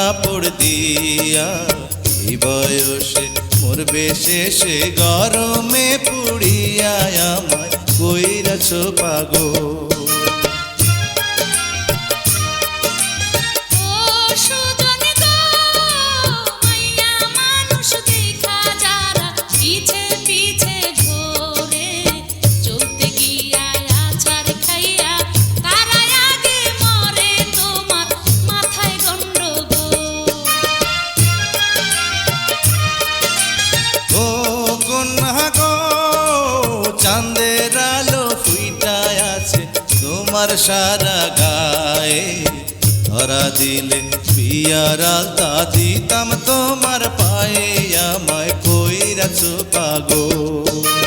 কাপড় দিয়া এই বয়সে মরবে শেষে গরমে পুড়িয়া আমায় কইরাছ পাগল। চাঁদের আলো ফুইটায় আছে তোমার সারা গায়ে, ধরা দিলে বিয়ার আলতা দিতাম তোমার পায়ে, আমায় কইরাছ পাগল।